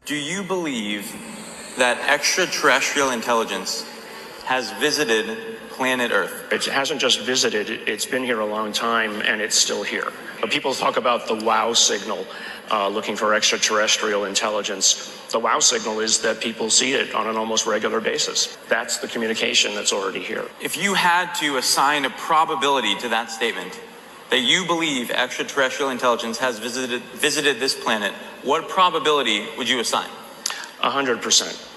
Do you believe that extraterrestrial intelligence has visited planet Earth? It hasn't just visited, it's been here a long time, and it's still here. People talk about the wow signal, looking for extraterrestrial intelligence. The wow signal is that people see it on an almost regular basis. That's the communication that's already here. If you had to assign a probability to that statement, that you believe extraterrestrial intelligence has visited this planet, what probability would you assign? 100%.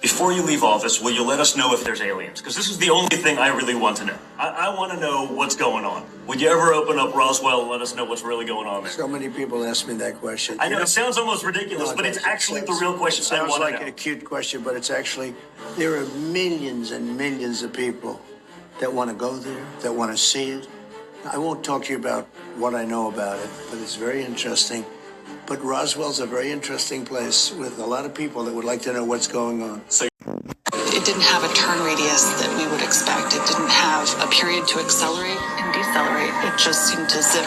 Before you leave office, will you let us know if there's aliens? Because this is the only thing I really want to know. I want to know what's going on. Would you ever open up Roswell and let us know what's really going on there? So many people ask me that question. I know it sounds almost ridiculous, but it's actually the real question. It sounds like a cute question, but it's actually, there are millions and millions of people that want to go there, that want to see it. I won't talk to you about what I know about it, but it's very interesting. But Roswell's a very interesting place with a lot of people that would like to know what's going on. It didn't have a turn radius that we would expect. It didn't have a period to accelerate and decelerate. It just seemed to zip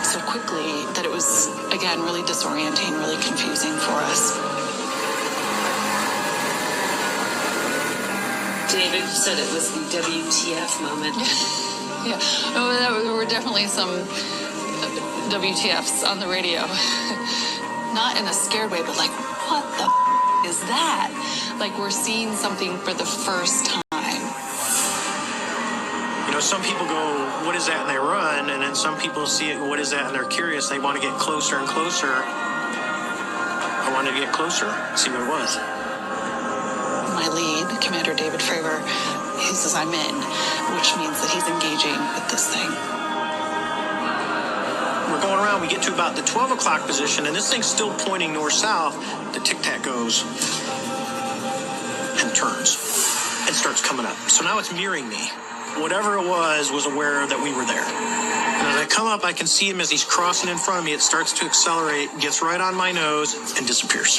so quickly that it was, again, really disorienting, really confusing for us. David said it was the WTF moment. Yeah, there were definitely some WTFs on the radio. Not in a scared way, but like, what the is that? Like we're seeing something for the first time. You know, some people go, what is that? And they run. And then some people see it, what is that? And they're curious. They want to get closer and closer. I wanted to get closer, see what it was. My lead, Commander David Fravor, he says I'm in, which means that he's engaging with this thing. We're going around, we get to about the 12 o'clock position, and this thing's still pointing north-south. The tic-tac goes and turns and starts coming up. So now it's mirroring me. Whatever it was aware that we were there. And as I come up, I can see him as he's crossing in front of me. It starts to accelerate, gets right on my nose, and disappears.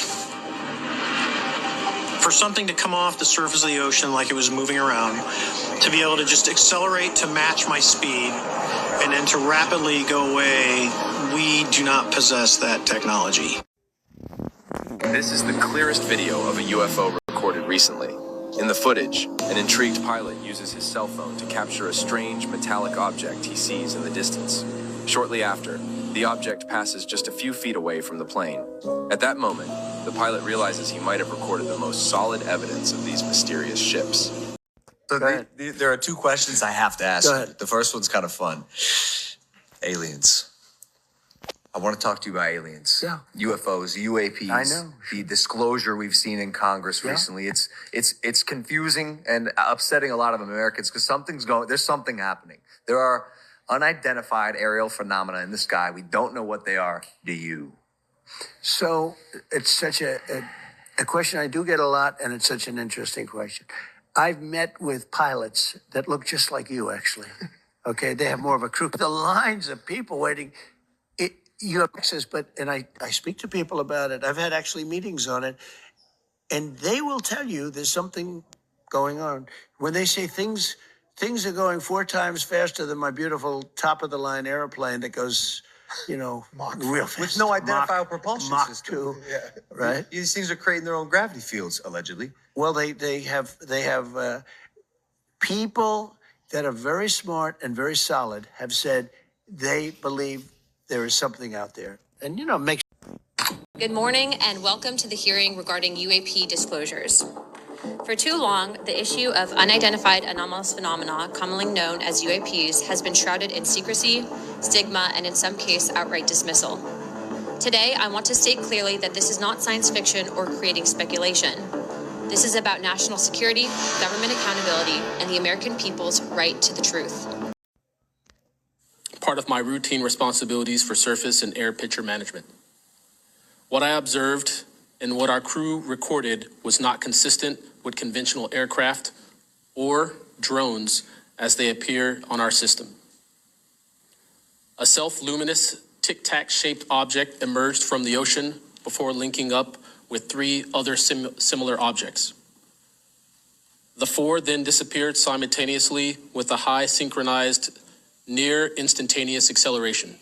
For something to come off the surface of the ocean like it was moving around, to be able to just accelerate to match my speed, and then to rapidly go away, we do not possess that technology. This is the clearest video of a UFO recorded recently. In the footage, an intrigued pilot uses his cell phone to capture a strange metallic object he sees in the distance. Shortly after, the object passes just a few feet away from the plane. At that moment, the pilot realizes he might have recorded the most solid evidence of these mysterious ships. So there are two questions I have to ask. Go ahead. The first one's kind of fun. Aliens. I want to talk to you about aliens. Yeah. UFOs, UAPs. I know. The disclosure we've seen in Congress recently. It's confusing and upsetting a lot of Americans because there's something happening. There are unidentified aerial phenomena in the sky. We don't know what they are. Do you? So it's such a question I do get a lot, and it's such an interesting question. I've met with pilots that look just like you, actually. Okay, they have more of a crew. The lines of people waiting. You have access, and I speak to people about it. I've had actually meetings on it, and they will tell you there's something going on. When they say things are going 4 times faster than my beautiful top-of-the-line airplane that goes, real fast. With no identifiable propulsion Mach system. 2, Yeah. right? These things are creating their own gravity fields, allegedly. Well, they have people that are very smart and very solid have said they believe there is something out there. And, make Good morning and welcome to the hearing regarding UAP disclosures. For too long, the issue of unidentified anomalous phenomena, commonly known as UAPs, has been shrouded in secrecy, stigma, and in some cases, outright dismissal. Today, I want to state clearly that this is not science fiction or creating speculation. This is about national security, government accountability, and the American people's right to the truth. Part of my routine responsibilities for surface and air picture management. What I observed and what our crew recorded was not consistent with conventional aircraft or drones as they appear on our system. A self-luminous tic-tac shaped object emerged from the ocean before linking up with 3 other similar objects. The 4 then disappeared simultaneously with a high synchronized near instantaneous acceleration.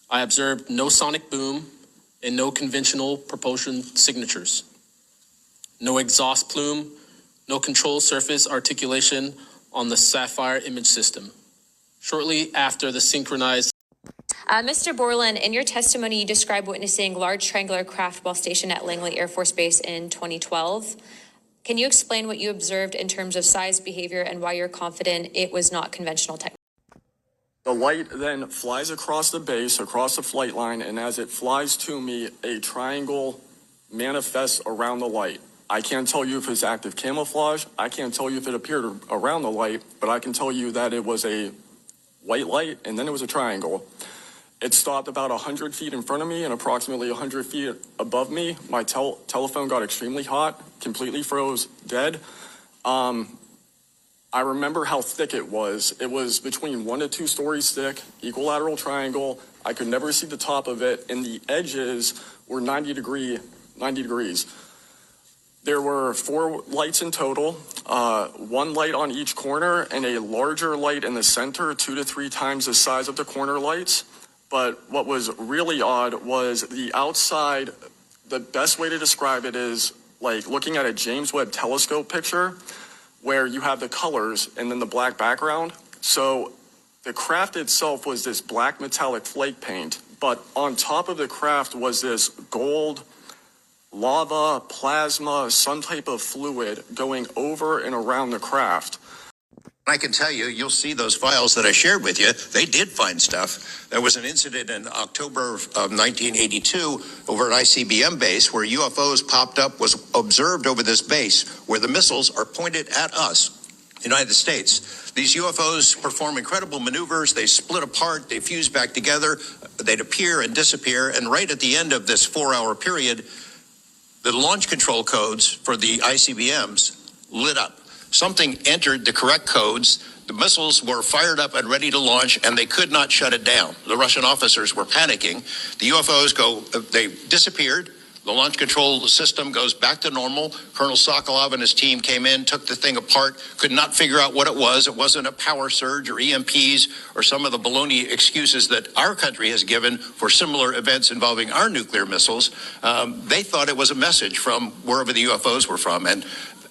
I observed no sonic boom, and no conventional propulsion signatures. No exhaust plume, no control surface articulation on the Sapphire image system. Shortly after the synchronized Mr. Borland, in your testimony, you described witnessing large triangular craft while stationed at Langley Air Force Base in 2012. Can you explain what you observed in terms of size, behavior, and why you're confident it was not conventional technology? The light then flies across the base, across the flight line, and as it flies to me, a triangle manifests around the light. I can't tell you if it's active camouflage. I can't tell you if it appeared around the light, but I can tell you that it was a white light, and then it was a triangle. It stopped about 100 feet in front of me and approximately 100 feet above me. My telephone got extremely hot, completely froze, dead. I remember how thick it was. It was between 1 to 2 stories thick, equilateral triangle. I could never see the top of it, and the edges were 90 degrees. There were 4 lights in total, 1 light on each corner and a larger light in the center, 2 to 3 times the size of the corner lights. But what was really odd was the outside. The best way to describe it is like looking at a James Webb telescope picture where you have the colors and then the black background. So the craft itself was this black metallic flake paint, but on top of the craft was this gold lava, plasma, some type of fluid going over and around the craft. I can tell you, you'll see those files that I shared with you. They did find stuff. There was an incident in October of 1982 over at ICBM base where UFOs popped up, was observed over this base where the missiles are pointed at us, United States. These UFOs perform incredible maneuvers. They split apart, they fuse back together, they'd appear and disappear. And right at the end of this 4-hour period, the launch control codes for the ICBMs lit up. Something entered the correct codes. The missiles were fired up and ready to launch, and they could not shut it down. The Russian officers were panicking. The UFOs they disappeared. The launch control system goes back to normal. Colonel Sokolov and his team came in, took the thing apart, could not figure out what it was. It wasn't a power surge or EMPs or some of the baloney excuses that our country has given for similar events involving our nuclear missiles. They thought it was a message from wherever the UFOs were from. And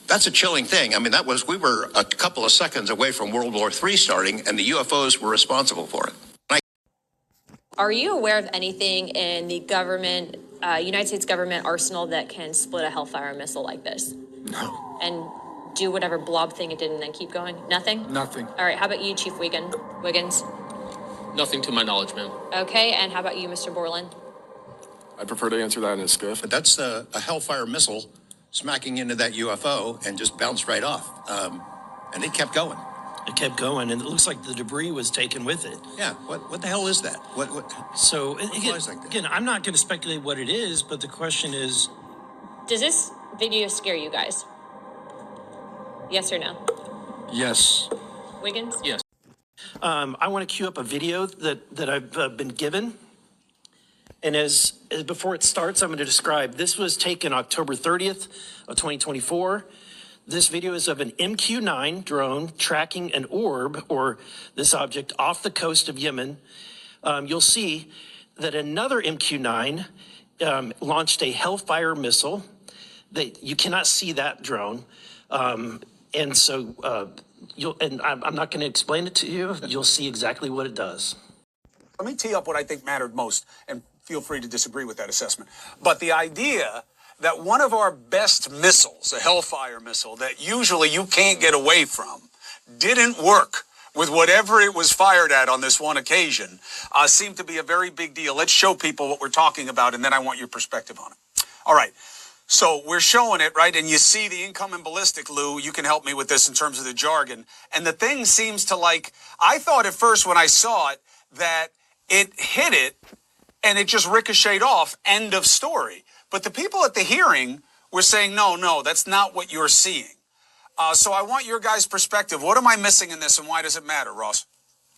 that's a chilling thing. I mean, we were a couple of seconds away from World War III starting, and the UFOs were responsible for it. Are you aware of anything in the government, United States government arsenal that can split a Hellfire missile like this? No. And do whatever blob thing it did and then keep going? Nothing? Nothing. All right, how about you, Chief Wiggins? Nothing to my knowledge, ma'am. Okay, and how about you, Mr. Borland? I prefer to answer that in a skiff. But that's a Hellfire missile smacking into that UFO and just bounced right off. And it kept going. It kept going, and it looks like the debris was taken with it. Yeah, what the hell is that? So, again, I'm not going to speculate what it is, but the question is... Does this video scare you guys? Yes or no? Yes. Wiggins? Yes. I want to cue up a video that I've been given. And as before it starts, I'm going to describe, this was taken October 30th of 2024. This video is of an MQ-9 drone tracking an orb, or this object, off the coast of Yemen. You'll see that another MQ-9 launched a Hellfire missile. You cannot see that drone. And so I'm not going to explain it to you. You'll see exactly what it does. Let me tee up what I think mattered most, and feel free to disagree with that assessment. But the idea that one of our best missiles, a Hellfire missile, that usually you can't get away from, didn't work with whatever it was fired at on this one occasion, seemed to be a very big deal. Let's show people what we're talking about, and then I want your perspective on it. All right. So we're showing it, right? And you see the incoming ballistic, Lou. You can help me with this in terms of the jargon. And the thing seems to I thought at first when I saw it that it hit it and it just ricocheted off, end of story. But the people at the hearing were saying, no, that's not what you're seeing. So I want your guys' perspective. What am I missing in this, and why does it matter, Ross?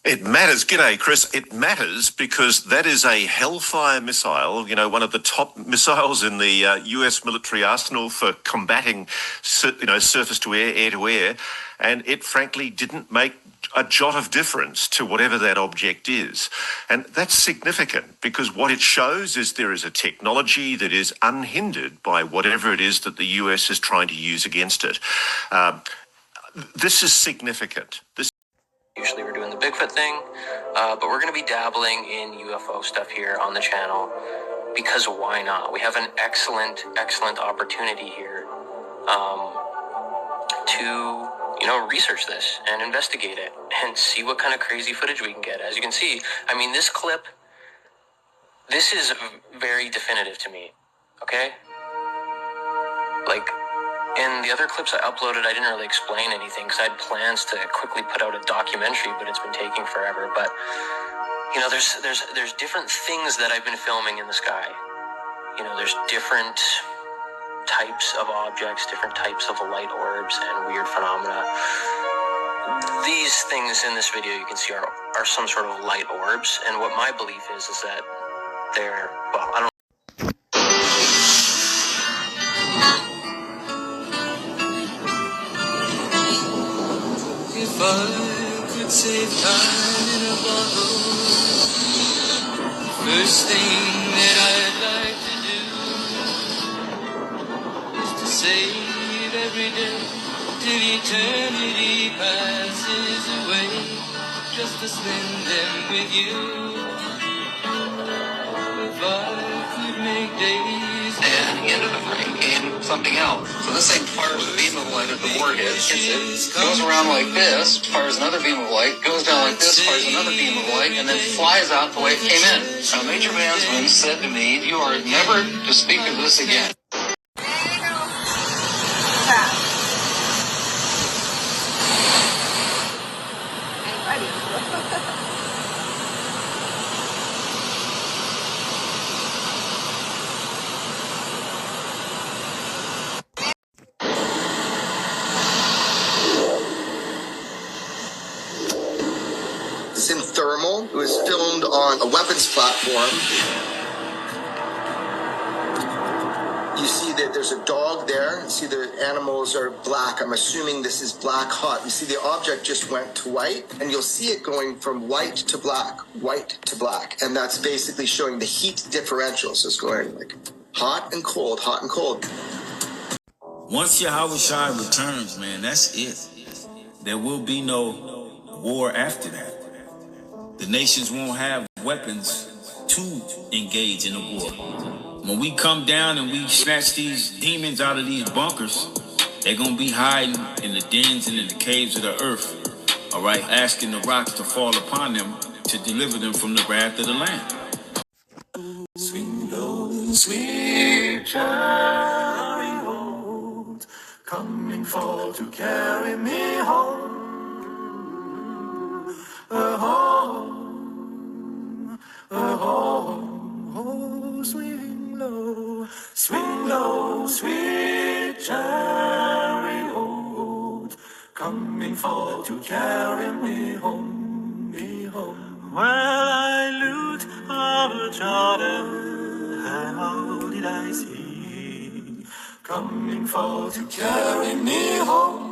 It matters. G'day, Chris. It matters because that is a Hellfire missile, you know, one of the top missiles in the US military arsenal for combating, surface to air to air. And it frankly didn't make a jot of difference to whatever that object is. And that's significant because what it shows is there is a technology that is unhindered by whatever it is that the US is trying to use against it. This is significant. Usually we're doing the Bigfoot thing, but we're going to be dabbling in UFO stuff here on the channel because why not? We have an excellent opportunity here to, research this and investigate it and see what kind of crazy footage we can get. As you can see, I mean, this clip, this is very definitive to me, okay? Like, in the other clips I uploaded, I didn't really explain anything because I had plans to quickly put out a documentary, but it's been taking forever. But, there's different things that I've been filming in the sky. There's different types of objects, different types of light orbs and weird phenomena. These things in this video you can see are some sort of light orbs. And what my belief is that they're, well, I don't If I could save time in a bottle, first thing that I'd like to do is to save every day till eternity passes away, just to spend them with you. If I could make days and into the frame came something else. So this thing fires a beam of light at the warhead, hits it, goes around like this, fires another beam of light, goes down like this, fires another beam of light, and then flies out the way it came in. Now, Major Vansman said to me, "You are never to speak of this again." It's in thermal. It was filmed on a weapons platform. You see that there's a dog there. You see the animals are black. I'm assuming this is black hot. You see the object just went to white, and you'll see it going from white to black, and that's basically showing the heat differential. So it's going like hot and cold, hot and cold. Once Yahweh Shai returns, man, that's it. There will be no war after that. The nations won't have weapons to engage in a war. When we come down and we snatch these demons out of these bunkers, they're going to be hiding in the dens and in the caves of the earth, all right, asking the rocks to fall upon them to deliver them from the wrath of the Lamb. Swing low, sweet chariot, coming for to carry me home. Home, oh, swing low, sweet chariot, coming for to carry me home, While I loot our Jordan, how did I see, coming for to carry me home.